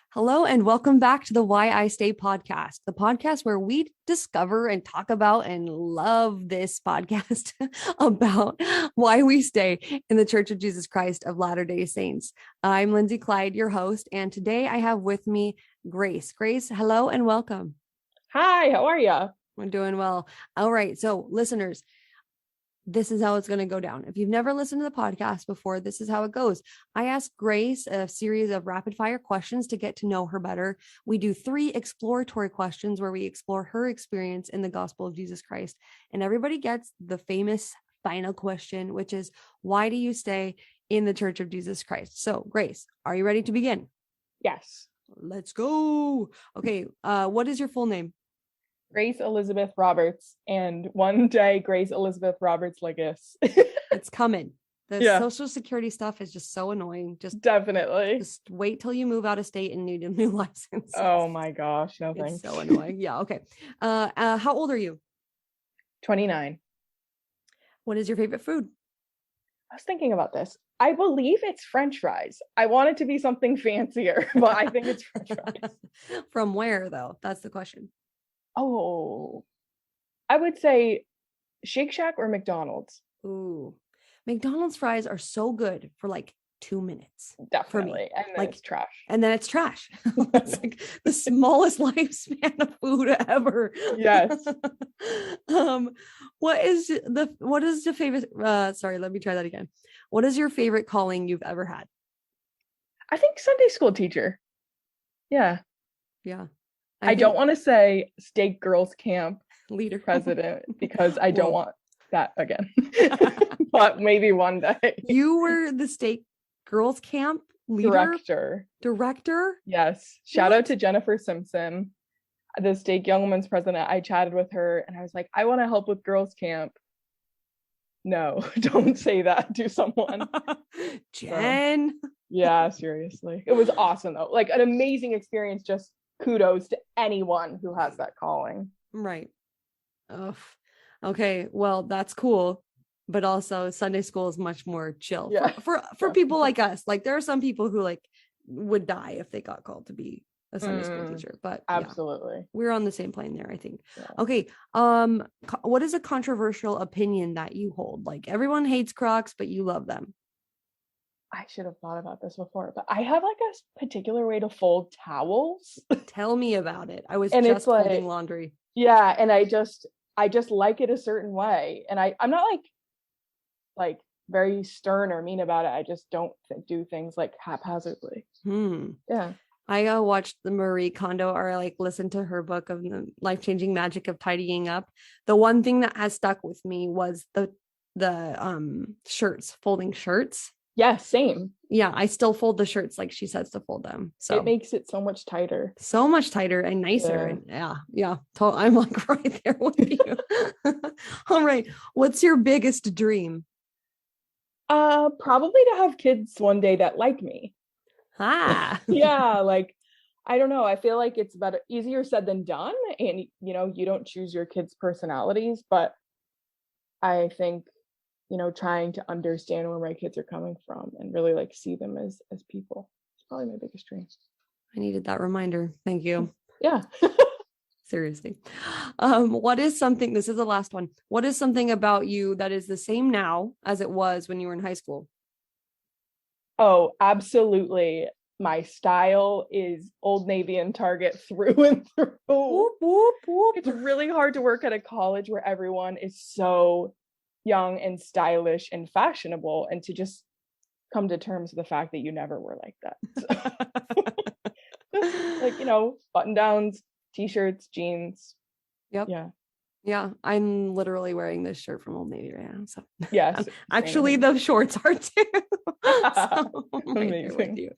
Hello and welcome back to the Why I Stay podcast, the podcast where we discover and talk about and love this podcast about why we stay in the Church of Jesus Christ of Latter-day Saints. I'm Lindsay Clyde, your host, and today I have with me Grace. Grace, hello and welcome. Hi, how are you? I'm doing well. All right. So listeners, this is how it's going to go down. If you've never listened to the podcast before, this is how it goes. I ask Grace a series of rapid fire questions to get to know her better. We do 3 exploratory questions where we explore her experience in the gospel of Jesus Christ. And everybody gets the famous final question, which is, why do you stay in the Church of Jesus Christ? So Grace, are you ready to begin? Yes. Let's go. Okay. What is your full name? Grace Elizabeth Roberts, and one day Grace Elizabeth Roberts Ligas. It's coming. The Yeah. social security stuff is just so annoying. Definitely. Just wait till you move out of state and need a new license. Oh my gosh, no It's thanks. so annoying. Yeah. Okay. How old are you? 29. What is your favorite food? I was thinking about this. I believe it's French fries. I want it to be something fancier, but I think it's French fries. From where though? That's the question. Oh, I would say Shake Shack or McDonald's. Ooh, McDonald's fries are so good for like 2 minutes. Definitely. And then it's trash. And then it's trash. It's like the smallest lifespan of food ever. Yes. What is the favorite sorry, let me try that again. What is your favorite calling you've ever had? I think Sunday school teacher. Yeah. Yeah. I don't want to say state girls camp leader president because I don't want that again. But maybe one day. You were the state girls camp leader? Director? Yes. Shout out to Jennifer Simpson, the state young women's president. I chatted with her and I was like, I want to help with girls camp. No, don't say that to someone. Jen. Yeah, seriously. It was awesome though. Like an amazing experience. Just kudos to anyone who has that calling. Right. Oh, okay. Well, that's cool. But also Sunday school is much more chill for people like us. Like there are some people who like would die if they got called to be a Sunday school teacher, but absolutely. We're on the same plane there, I think. Yeah. Okay. What is a controversial opinion that you hold? Like everyone hates Crocs, but you love them. I should have thought about this before, but I have like a particular way to fold towels. Tell me about it. I was just folding laundry. Yeah, and I just like it a certain way, and I'm not like very stern or mean about it. I just don't do things like haphazardly. Yeah. I watched the Marie Kondo or like listened to her book of the life-changing magic of tidying up. The one thing that has stuck with me was the shirts, folding shirts. Yeah, same. Yeah, I still fold the shirts like she says to fold them. So it makes it so much tighter and nicer. Yeah. And I'm like right there with you. All right. What's your biggest dream? Probably to have kids one day that like me. Yeah, like I don't know. I feel like it's better, easier said than done. And you don't choose your kids' personalities, but I think trying to understand where my kids are coming from and really like see them as people. It's probably my biggest dream. I needed that reminder. Thank you. Yeah. Seriously. This is the last one. What is something about you that is the same now as it was when you were in high school? Oh, absolutely. My style is Old Navy and Target through and through. Whoop, whoop, whoop. It's really hard to work at a college where everyone is so young and stylish and fashionable, and to just come to terms with the fact that you never were like that. So, like, button downs, t-shirts, jeans. Yep. Yeah, I'm literally wearing this shirt from Old Navy right now. So yes, actually the shorts are too. So amazing. With you.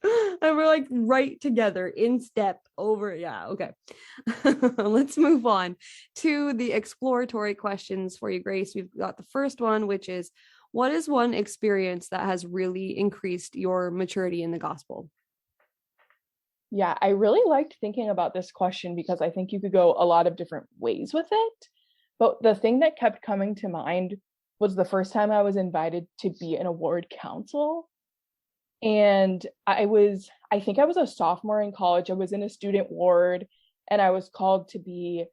And we're like right together in step over. Yeah, okay. Let's move on to the exploratory questions for you, Grace. We've got the first one, which is, what is one experience that has really increased your maturity in the gospel? Yeah, I really liked thinking about this question because I think you could go a lot of different ways with it. But the thing that kept coming to mind was the first time I was invited to be an award council. And I think I was a sophomore in college. I was in a student ward, and I was called to be,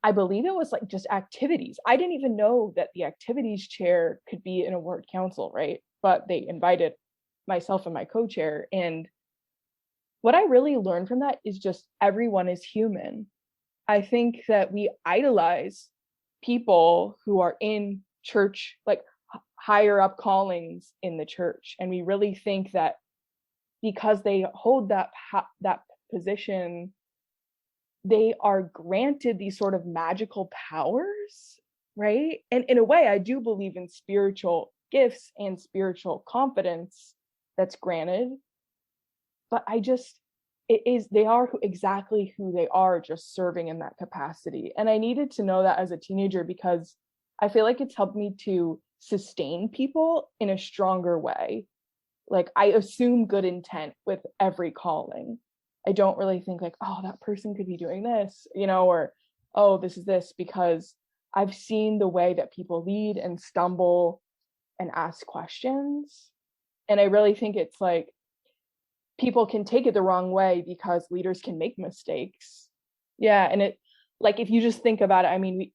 I believe it was like just activities. I didn't even know that the activities chair could be in a ward council, right? But they invited myself and my co-chair. And what I really learned from that is just everyone is human. I think that we idolize people who are in church, like higher up callings in the church. And we really think that because they hold that position, they are granted these sort of magical powers, right? And in a way, I do believe in spiritual gifts and spiritual confidence that's granted, but they are exactly who they are, just serving in that capacity. And I needed to know that as a teenager, because I feel like it's helped me to sustain people in a stronger way. Like, I assume good intent with every calling. I don't really think like, oh, that person could be doing this, or, oh, this is this, because I've seen the way that people lead and stumble and ask questions. And I really think it's like people can take it the wrong way because leaders can make mistakes. Yeah. And it, like, if you just think about it, I mean,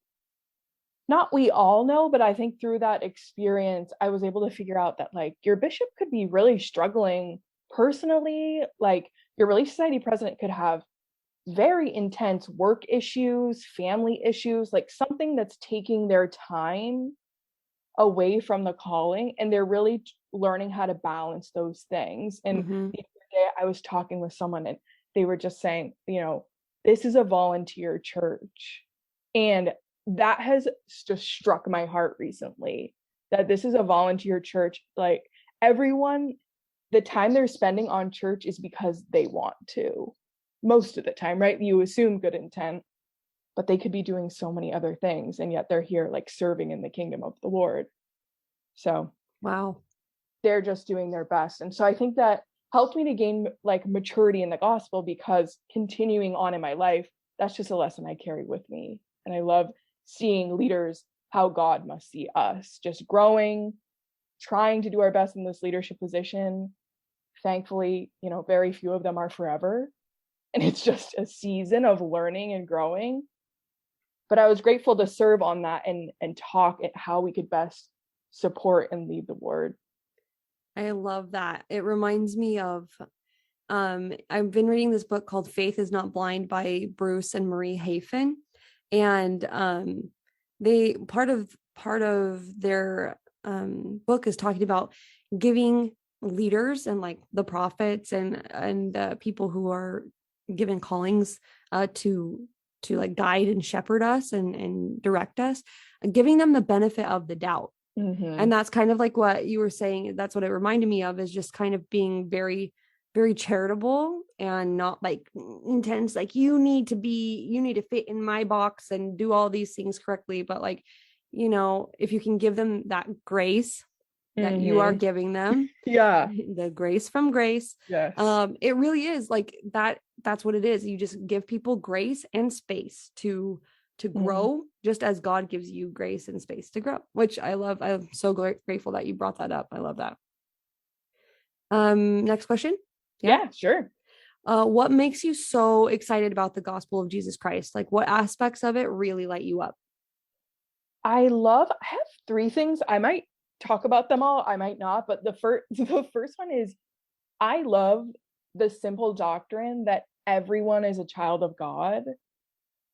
we all know, but I think through that experience, I was able to figure out that like your bishop could be really struggling personally. Like, your Relief Society president could have very intense work issues, family issues, like something that's taking their time away from the calling, and they're really learning how to balance those things. And the other day I was talking with someone, and they were just saying, this is a volunteer church. And that has just struck my heart recently, that this is a volunteer church. Like, everyone, the time they're spending on church is because they want to, most of the time, right? You assume good intent, but they could be doing so many other things, and yet they're here like serving in the kingdom of the Lord. So wow, they're just doing their best. And so I think that helped me to gain like maturity in the gospel, because continuing on in my life, that's just a lesson I carry with me. And I love seeing leaders how God must see us, just growing, trying to do our best in this leadership position. Thankfully, very few of them are forever, and it's just a season of learning and growing. But I was grateful to serve on that and talk at how we could best support and lead the word. I love that. It reminds me of I've been reading this book called Faith is Not Blind by Bruce and Marie Hafen. And they part of their book is talking about giving leaders and like the prophets and people who are given callings to like guide and shepherd us and direct us, giving them the benefit of the doubt. And that's kind of like what you were saying. That's what it reminded me of, is just kind of being very, very charitable and not like intense, like you need to fit in my box and do all these things correctly. But like, if you can give them that grace that you are giving them, the grace from grace. Yes. It really is like that. That's what it is. You just give people grace and space to grow, just as God gives you grace and space to grow, which I love. I'm so grateful that you brought that up. I love that. Next question. Yeah, sure. What makes you so excited about the gospel of Jesus Christ? Like, what aspects of it really light you up? I have three things. I might talk about them all, I might not, but the first one is, I love the simple doctrine that everyone is a child of God.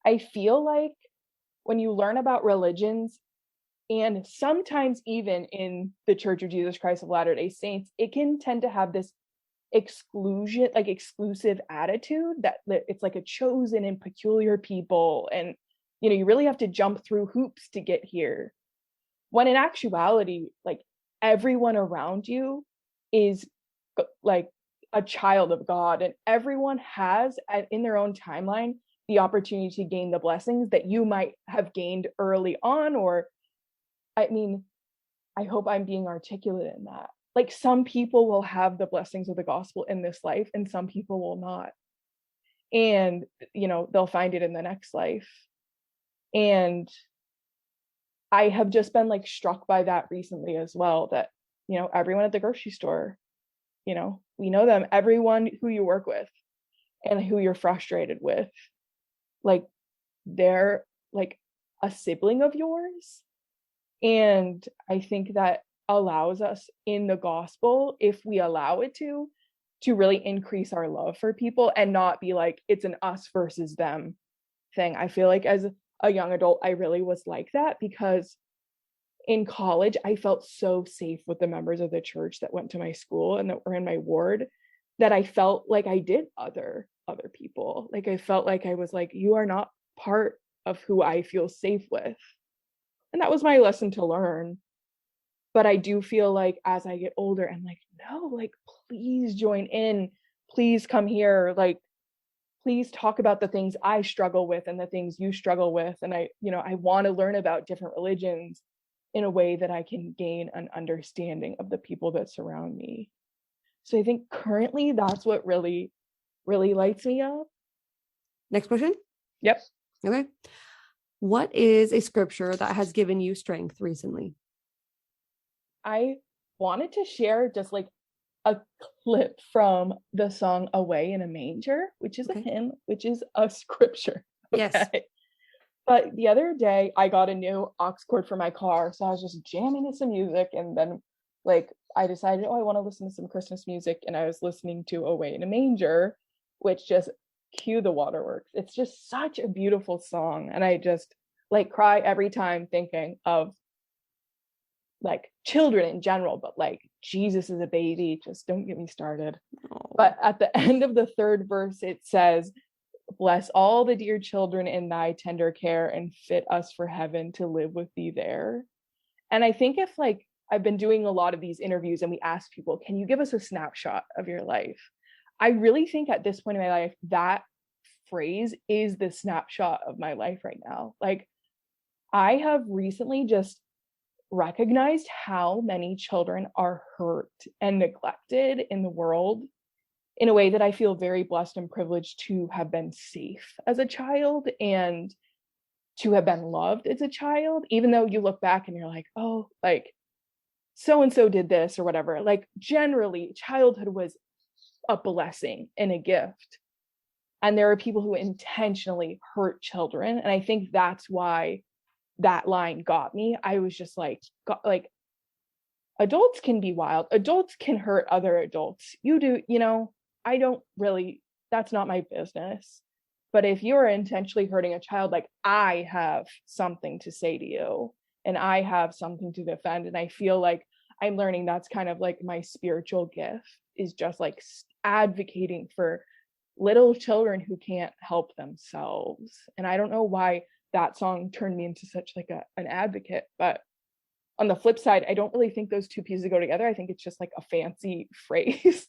I feel like when you learn about religions, and sometimes even in the Church of Jesus Christ of Latter-day Saints, it can tend to have this exclusive attitude that it's like a chosen and peculiar people, and you really have to jump through hoops to get here, when in actuality, like, everyone around you is like a child of God, and everyone has in their own timeline the opportunity to gain the blessings that you might have gained early on. Or, I mean, I hope I'm being articulate in that. Like, some people will have the blessings of the gospel in this life, and some people will not. And, they'll find it in the next life. And I have just been like struck by that recently as well, that, everyone at the grocery store we know them, everyone who you work with and who you're frustrated with, like they're like a sibling of yours. And I think that allows us in the gospel, if we allow it to really increase our love for people and not be like, it's an us versus them thing. I feel like as a young adult, I really was like that, because in college, I felt so safe with the members of the church that went to my school and that were in my ward, that I felt like I did other people. Like I felt like I was like, you are not part of who I feel safe with. And that was my lesson to learn. But I do feel like as I get older, I'm like, no, like, please join in. Please come here. Like, please talk about the things I struggle with and the things you struggle with. And I want to learn about different religions in a way that I can gain an understanding of the people that surround me. So I think currently that's what really, really lights me up. Next question. Yep. Okay. What is a scripture that has given you strength recently? I wanted to share just like a clip from the song Away in a Manger, which is a hymn, which is a scripture. Okay? Yes. But the other day I got a new aux cord for my car. So I was just jamming to some music, and then like I decided, I want to listen to some Christmas music. And I was listening to Away in a Manger, which just cue the waterworks. It's just such a beautiful song. And I just like cry every time thinking of like children in general, but like Jesus is a baby. Just don't get me started. Oh. But at the end of the third verse, it says, bless all the dear children in thy tender care, and fit us for heaven to live with thee there. And I think if like I've been doing a lot of these interviews and we ask people, can you give us a snapshot of your life? I really think at this point in my life, that phrase is the snapshot of my life right now. Like I have recently just recognized how many children are hurt and neglected in the world, in a way that I feel very blessed and privileged to have been safe as a child and to have been loved as a child, even though you look back and you're like, oh, like so-and-so did this or whatever. Like generally childhood was a blessing and a gift. And there are people who intentionally hurt children. And I think that's why that line got me. I was just like adults can be wild. Adults can hurt other adults. You do, I don't really, that's not my business. But if you're intentionally hurting a child, like I have something to say to you and I have something to defend. And I feel like I'm learning that's kind of like my spiritual gift, is just like advocating for little children who can't help themselves. And I don't know why that song turned me into such like an advocate, but on the flip side, I don't really think those two pieces go together. I think it's just like a fancy phrase,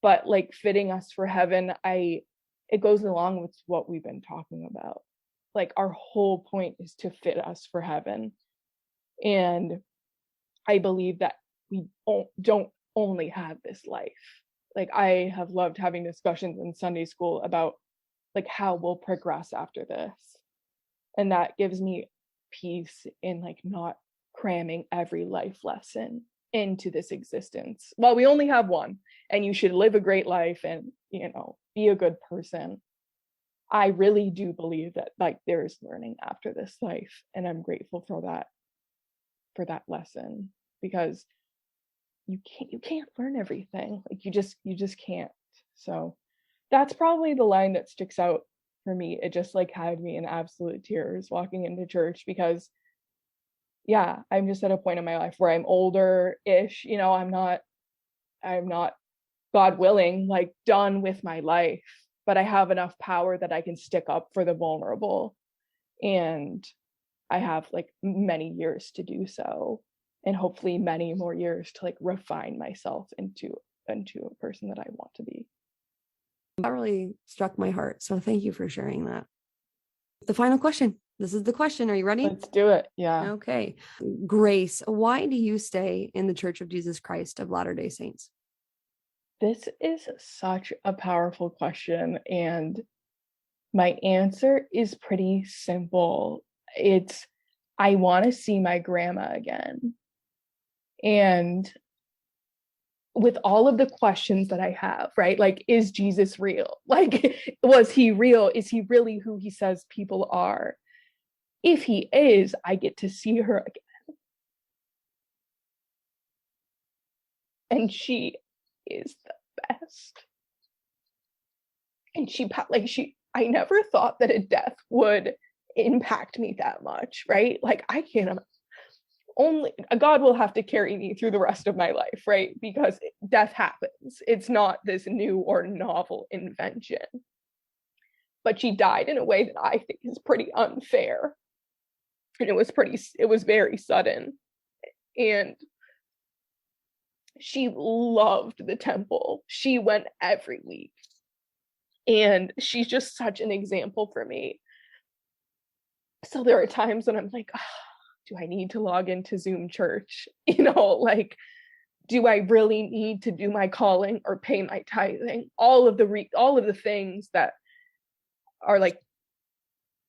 but like fitting us for heaven, it goes along with what we've been talking about. Like our whole point is to fit us for heaven. And I believe that we don't only have this life. Like I have loved having discussions in Sunday school about like how we'll progress after this. And that gives me peace in like not cramming every life lesson into this existence. Well, we only have one, and you should live a great life and, be a good person. I really do believe that like there is learning after this life. And I'm grateful for that lesson, because you can't learn everything. Like you just can't. So that's probably the line that sticks out for me. It just like had me in absolute tears walking into church, because yeah, I'm just at a point in my life where I'm older-ish, I'm not, God willing, like done with my life, but I have enough power that I can stick up for the vulnerable. And I have like many years to do so, and hopefully many more years to like refine myself into a person that I want to be. That really struck my heart. So thank you for sharing that. The final question. This is the question. Are you ready? Let's do it. Yeah. Okay. Grace, why do you stay in the Church of Jesus Christ of Latter-day Saints? This is such a powerful question. And my answer is pretty simple. I want to see my grandma again. And with all of the questions that I have, right? Like, is Jesus real? Like, was he real? Is he really who he says people are? If he is, I get to see her again. And she is the best. And I never thought that a death would impact me that much, right? Like, I can't, only God will have to carry me through the rest of my life, right? Because death happens. It's not this new or novel invention. But she died in a way that I think is pretty unfair. And it was very sudden. And she loved the temple. She went every week. And she's just such an example for me. So there are times when I'm like, oh, do I need to log into Zoom church? Like, do I really need to do my calling or pay my tithing? All of the things that are like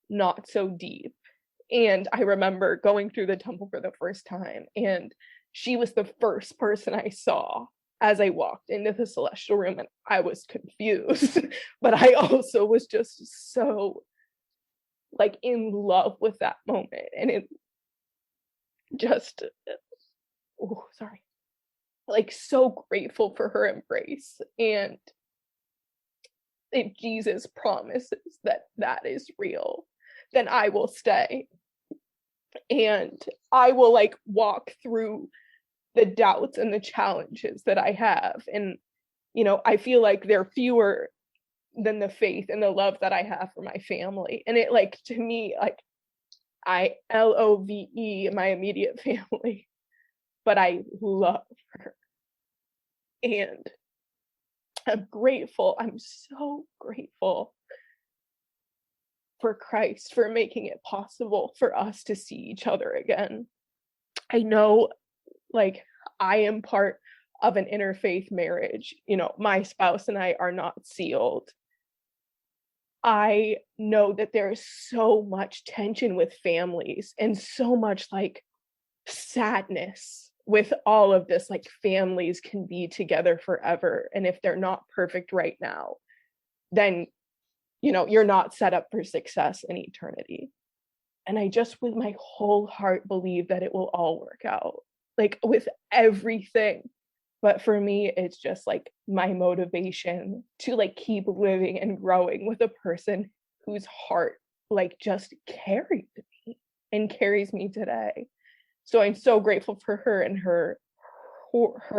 not so deep. And I remember going through the temple for the first time, and she was the first person I saw as I walked into the celestial room, and I was confused, but I also was just so like in love with that moment. And it just, like so grateful for her embrace. And if Jesus promises that that is real, then I will stay. And I will like walk through the doubts and the challenges that I have. And, I feel like they're fewer than the faith and the love that I have for my family. And it, like, to me, like, I love my immediate family, but I love her. And I'm grateful. I'm so grateful for Christ for making it possible for us to see each other again. I know, like, I am part of an interfaith marriage. My spouse and I are not sealed. I know that there's so much tension with families and so much like sadness with all of this. Like, families can be together forever, and if they're not perfect right now, then you're not set up for success in eternity. And I just with my whole heart believe that it will all work out, like with everything. But for me, it's just like my motivation to like keep living and growing with a person whose heart like just carried me and carries me today. So I'm so grateful for her and her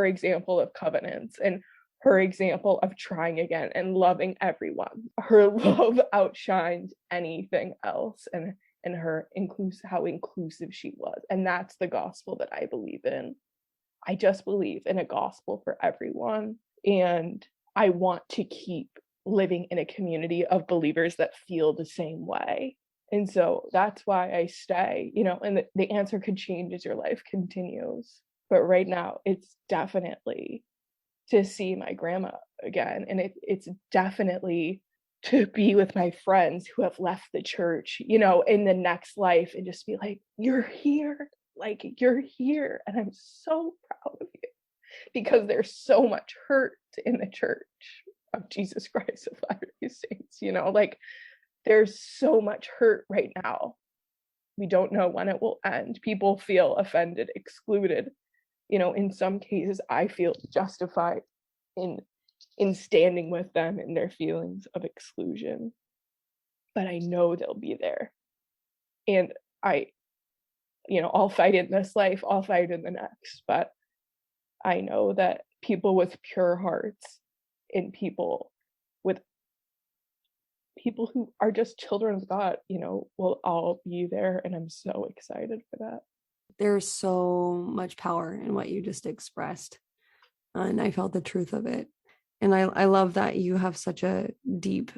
example of covenants and her example of trying again and loving everyone. Her love outshines anything else, and how inclusive she was. And that's the gospel that I believe in. I just believe in a gospel for everyone. And I want to keep living in a community of believers that feel the same way. And so that's why I stay, and the answer could change as your life continues. But right now, it's definitely to see my grandma again. And it's definitely to be with my friends who have left the church, in the next life, and just be like, you're here. Like, you're here. And I'm so proud of you, because there's so much hurt in the church of Jesus Christ of Latter-day Saints, like there's so much hurt right now. We don't know when it will end. People feel offended, excluded. In some cases, I feel justified in standing with them in their feelings of exclusion. But I know they'll be there. And I'll fight in this life, I'll fight in the next. But I know that people with pure hearts and people who are just children of God, will all be there. And I'm so excited for that. There's so much power in what you just expressed. And I felt the truth of it. And I love that you have such a deep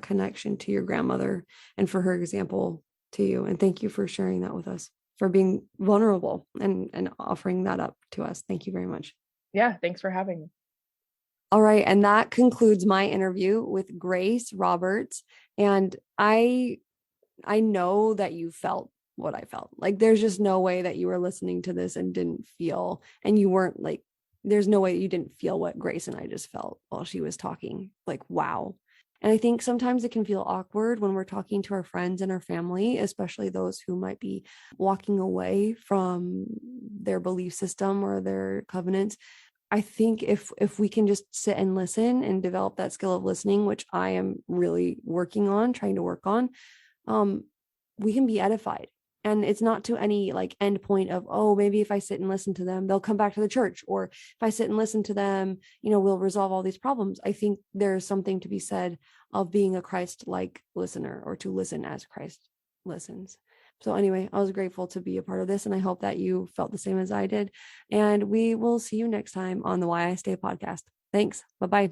connection to your grandmother and for her example to you. And thank you for sharing that with us, for being vulnerable and offering that up to us. Thank you very much. Yeah, thanks for having me. All right. And that concludes my interview with Grace Roberts. And I know that you felt what I felt. Like, there's just no way that you were listening to this and didn't feel, and you weren't like there's no way you didn't feel what Grace and I just felt while she was talking. Like, wow. And I think sometimes it can feel awkward when we're talking to our friends and our family, especially those who might be walking away from their belief system or their covenants. I think if we can just sit and listen and develop that skill of listening, which I am really working on, trying to work on, we can be edified. And it's not to any like end point of, oh, maybe if I sit and listen to them, they'll come back to the church. Or if I sit and listen to them, we'll resolve all these problems. I think there's something to be said of being a Christ-like listener, or to listen as Christ listens. So anyway, I was grateful to be a part of this, and I hope that you felt the same as I did. And we will see you next time on the Why I Stay podcast. Thanks. Bye-bye.